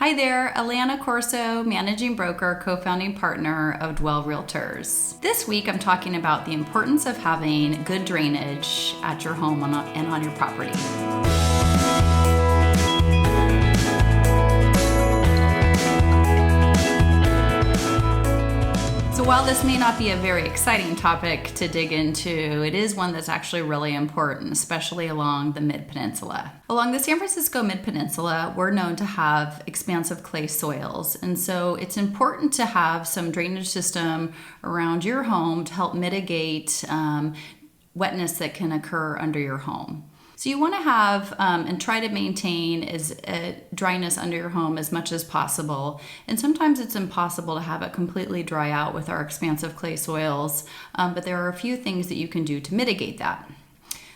Hi there, Alana Corso, managing broker, co-founding partner of Dwell Realtors. This week I'm talking about the importance of having good drainage at your home and on your property. So while this may not be a very exciting topic to dig into, it is one that's actually really important, especially along the mid-peninsula. Along the San Francisco mid-peninsula, we're known to have expansive clay soils, and so it's important to have some drainage system around your home to help mitigate wetness that can occur under your home. So you want to have and try to maintain dryness under your home as much as possible. And sometimes it's impossible to have it completely dry out with our expansive clay soils, but there are a few things that you can do to mitigate that.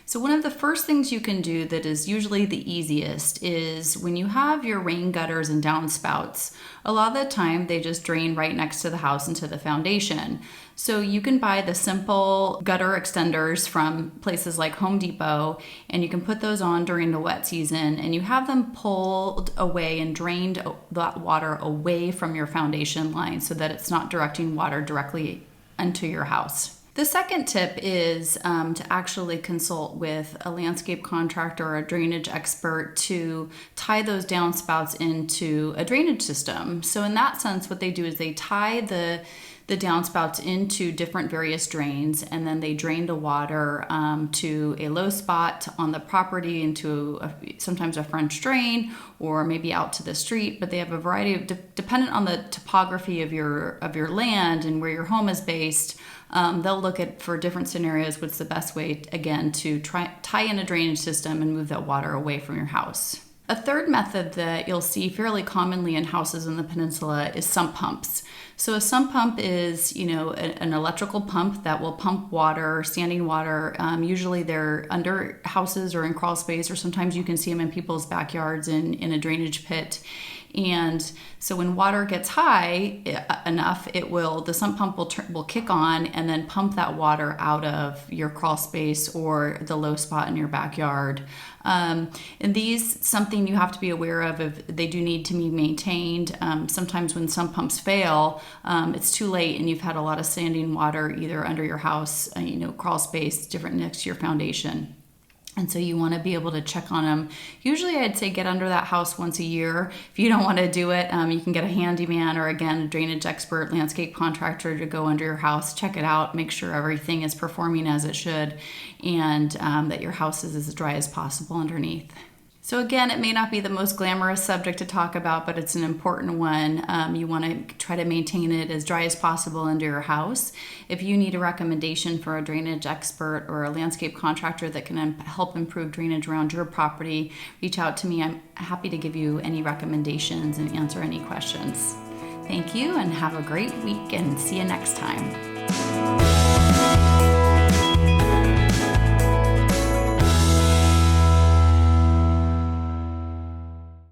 So one of the first things you can do that is usually the easiest is when you have your rain gutters and downspouts, a lot of the time they just drain right next to the house into the foundation. So you can buy the simple gutter extenders from places like Home Depot, and you can put those on during the wet season, and you have them pulled away and drained that water away from your foundation line so that it's not directing water directly into your house. The second tip is to actually consult with a landscape contractor or a drainage expert to tie those downspouts into a drainage system. So in that sense, what they do is they tie the downspouts into different various drains, and then they drain the water to a low spot on the property into sometimes a French drain or maybe out to the street. But they have a variety of, dependent on the topography of your land and where your home is based, they'll look at for different scenarios what's the best way, again, to tie in a drainage system and move that water away from your house. A third method that you'll see fairly commonly in houses in the peninsula is sump pumps. So a sump pump is, an electrical pump that will pump water, standing water. Usually they're under houses or in crawl space, or sometimes you can see them in people's backyards in a drainage pit. And so when water gets high enough, the sump pump will kick on and then pump that water out of your crawl space or the low spot in your backyard. And these, something you have to be aware of if they do need to be maintained. Sometimes when sump pumps fail, it's too late and you've had a lot of standing water either under your house, crawl space, different next to your foundation. And so you want to be able to check on them. Usually I'd say get under that house once a year. If you don't want to do it, you can get a handyman or, again, a drainage expert, landscape contractor to go under your house, check it out, make sure everything is performing as it should, and that your house is as dry as possible underneath. So again, it may not be the most glamorous subject to talk about, but it's an important one. You want to try to maintain it as dry as possible under your house. If you need a recommendation for a drainage expert or a landscape contractor that can help improve drainage around your property, reach out to me. I'm happy to give you any recommendations and answer any questions. Thank you and have a great week, and see you next time.